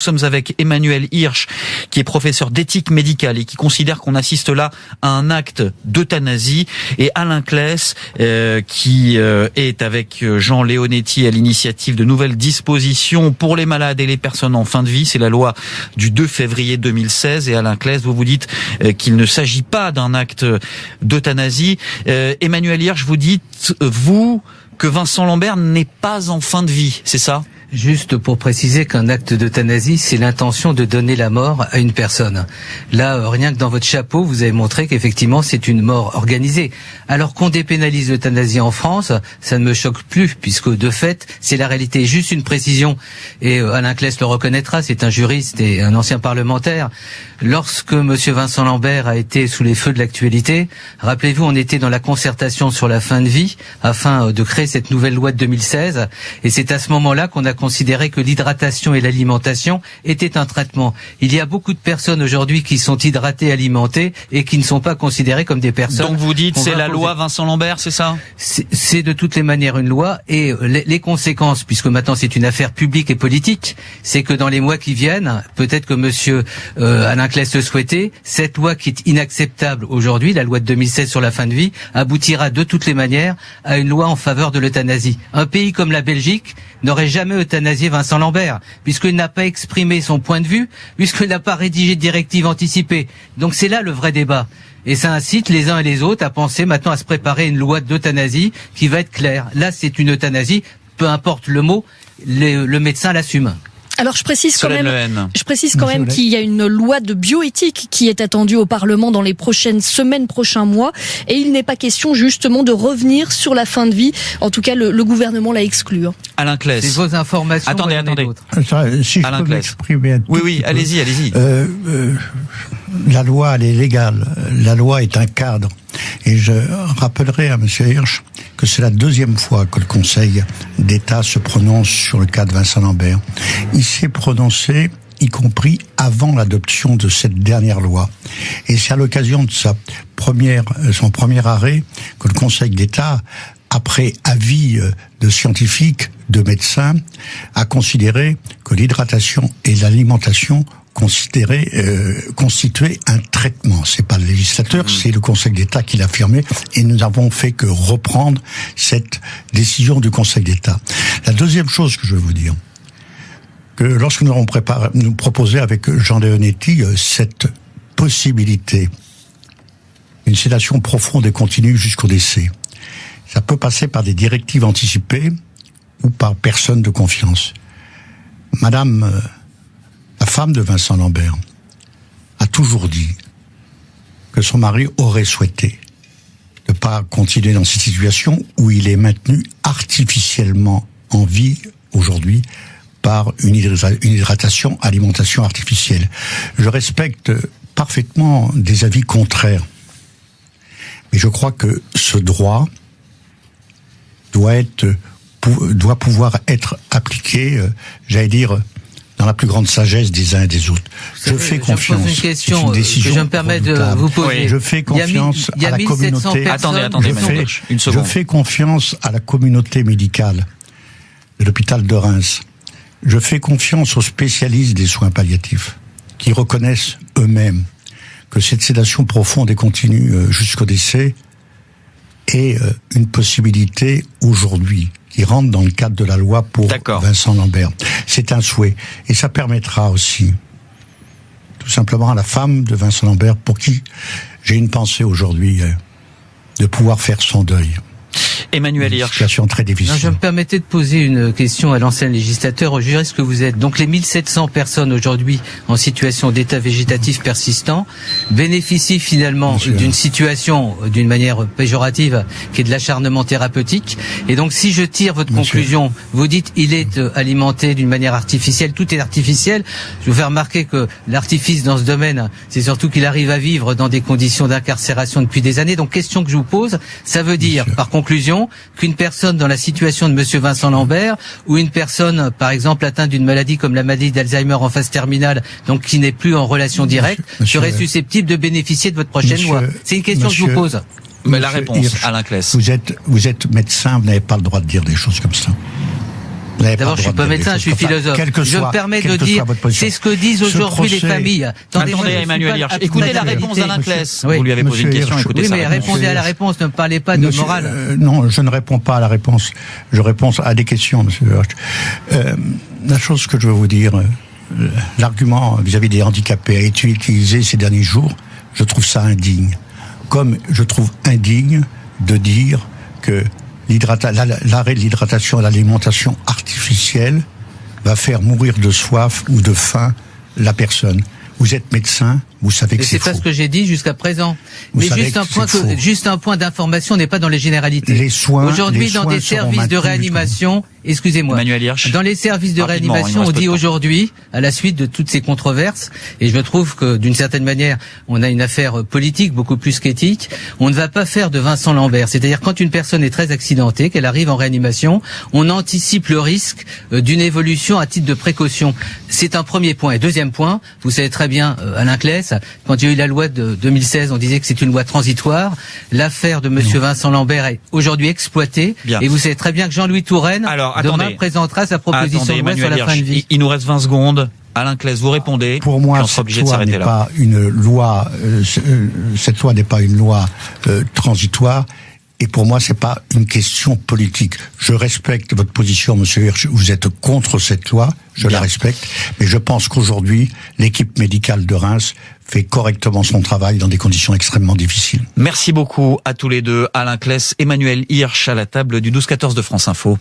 Nous sommes avec Emmanuel Hirsch, qui est professeur d'éthique médicale et qui considère qu'on assiste là à un acte d'euthanasie, et Alain Claes, qui est avec Jean Leonetti à l'initiative de nouvelles dispositions pour les malades et les personnes en fin de vie. C'est la loi du 2 février 2016. Et Alain Claes, vous dites qu'il ne s'agit pas d'un acte d'euthanasie. Emmanuel Hirsch, vous dites, vous, que Vincent Lambert n'est pas en fin de vie, c'est ça ? Juste pour préciser qu'un acte d'euthanasie, c'est l'intention de donner la mort à une personne. Là, rien que dans votre chapeau, vous avez montré qu'effectivement, c'est une mort organisée. Alors qu'on dépénalise l'euthanasie en France, ça ne me choque plus, puisque de fait, c'est la réalité. Juste une précision, et Alain Claes le reconnaîtra, c'est un juriste et un ancien parlementaire. Lorsque monsieur Vincent Lambert a été sous les feux de l'actualité, rappelez-vous, on était dans la concertation sur la fin de vie, afin de créer cette nouvelle loi de 2016, et c'est à ce moment-là qu'on a considéré que l'hydratation et l'alimentation étaient un traitement. Il y a beaucoup de personnes aujourd'hui qui sont hydratées, alimentées et qui ne sont pas considérées comme des personnes. Donc vous dites c'est la loi Vincent Lambert, c'est ça ? C'est de toutes les manières une loi, et les conséquences, puisque maintenant c'est une affaire publique et politique, c'est que dans les mois qui viennent, peut-être que monsieur Alain Claes le souhaitait, cette loi qui est inacceptable aujourd'hui, la loi de 2016 sur la fin de vie, aboutira de toutes les manières à une loi en faveur de l'euthanasie. Un pays comme la Belgique n'aurait jamais euthanasié Vincent Lambert, puisqu'il n'a pas exprimé son point de vue, puisqu'il n'a pas rédigé de directive anticipée. Donc c'est là le vrai débat. Et ça incite les uns et les autres à penser maintenant à se préparer une loi d'euthanasie qui va être claire. Là, c'est une euthanasie, peu importe le mot, le médecin l'assume. Alors je précise quand même qu'il y a une loi de bioéthique qui est attendue au Parlement dans les prochaines semaines, prochains mois, et il n'est pas question justement de revenir sur la fin de vie. En tout cas, le gouvernement l'a exclu. Alain Claes. C'est vos informations. Attendez. Si Alain je peux m'exprimer. Oui, allez-y. La loi, elle est légale. La loi est un cadre. Et je rappellerai à M. Hirsch que c'est la deuxième fois que le Conseil d'État se prononce sur le cas de Vincent Lambert. Il s'est prononcé, y compris avant l'adoption de cette dernière loi. Et c'est à l'occasion de son premier arrêt que le Conseil d'État, après avis de scientifiques, de médecins, a considéré que l'hydratation et l'alimentation constituer un traitement. C'est pas le législateur, c'est le Conseil d'État qui l'a affirmé, et nous n'avons fait que reprendre cette décision du Conseil d'État. La deuxième chose que je veux vous dire, que lorsque nous avons proposé avec Jean Leonetti cette possibilité, une sédation profonde et continue jusqu'au décès, ça peut passer par des directives anticipées ou par personne de confiance. Madame la femme de Vincent Lambert a toujours dit que son mari aurait souhaité ne pas continuer dans cette situation où il est maintenu artificiellement en vie aujourd'hui par une hydratation, alimentation artificielle. Je respecte parfaitement des avis contraires, mais je crois que ce droit doit pouvoir être appliqué, j'allais dire, dans la plus grande sagesse des uns et des autres. Je fais confiance. Une question que je me permets de vous poser. Je fais confiance à la communauté. Attendez, je fais confiance à la communauté médicale de l'hôpital de Reims. Je fais confiance aux spécialistes des soins palliatifs qui reconnaissent eux-mêmes que cette sédation profonde et continue jusqu'au décès est une possibilité aujourd'hui qui rentre dans le cadre de la loi pour Vincent Lambert. C'est un souhait. Et ça permettra aussi, tout simplement, à la femme de Vincent Lambert, pour qui j'ai une pensée aujourd'hui, de pouvoir faire son deuil. Emmanuel Hirsch. Situation très difficile. Non, je me permettais de poser une question à l'ancien législateur, au juriste que vous êtes. Donc les 1700 personnes aujourd'hui en situation d'état végétatif persistant bénéficient finalement d'une situation, d'une manière péjorative, qui est de l'acharnement thérapeutique. Et donc si je tire votre conclusion, vous dites il est alimenté d'une manière artificielle, tout est artificiel. Je vous fais remarquer que l'artifice dans ce domaine, c'est surtout qu'il arrive à vivre dans des conditions d'incarcération depuis des années. Donc question que je vous pose, ça veut dire, par conclusion, qu'une personne dans la situation de monsieur Vincent Lambert, ou une personne, par exemple, atteinte d'une maladie comme la maladie d'Alzheimer en phase terminale, donc qui n'est plus en relation directe, serait susceptible de bénéficier de votre prochaine loi. C'est une question que je vous pose. Mais la réponse, Alain Claes. Vous êtes médecin, vous n'avez pas le droit de dire des choses comme ça. D'abord, je suis pas médecin, je suis philosophe. Je me permets de dire, c'est ce que disent aujourd'hui les familles. Attendez, Emmanuel Hirsch, écoutez la réponse d'Alain Claes. Vous lui avez posé une question, écoutez ça. Oui, mais répondez à la réponse, ne me parlez pas de morale. Non, je ne réponds pas à la réponse. Je réponds à des questions, monsieur Hirsch. La chose que je veux vous dire, l'argument vis-à-vis des handicapés a été utilisé ces derniers jours. Je trouve ça indigne. Comme je trouve indigne de dire que l'arrêt de l'hydratation et l'alimentation artificielle va faire mourir de soif ou de faim la personne. Vous êtes médecin, vous savez que c'est faux. C'est pas ce que j'ai dit jusqu'à présent. Mais juste un point d'information, n'est pas dans les généralités. Les soins. Aujourd'hui, dans des services de réanimation, excusez-moi. Emmanuel Hirsch. Dans les services de réanimation, on dit aujourd'hui, à la suite de toutes ces controverses, et je trouve que d'une certaine manière, on a une affaire politique beaucoup plus qu'éthique, on ne va pas faire de Vincent Lambert. C'est-à-dire quand une personne est très accidentée, qu'elle arrive en réanimation, on anticipe le risque d'une évolution à titre de précaution. C'est un premier point. Et deuxième point, vous savez très bien, Alain Claes, quand il y a eu la loi de 2016, on disait que c'est une loi transitoire. L'affaire de monsieur Vincent Lambert est aujourd'hui exploitée. Bien. Et vous savez très bien que Jean-Louis Touraine, demain, présentera sa proposition de loi sur la fin de vie. Il nous reste 20 secondes. Alain Claes, vous répondez. Pour moi, cette loi n'est pas une loi, cette loi n'est pas une loi transitoire. Et pour moi, c'est pas une question politique. Je respecte votre position, monsieur Hirsch. Vous êtes contre cette loi. Je la respecte. Mais je pense qu'aujourd'hui, l'équipe médicale de Reims fait correctement son travail dans des conditions extrêmement difficiles. Merci beaucoup à tous les deux. Alain Claes, Emmanuel Hirsch à la table du 12-14 de France Info.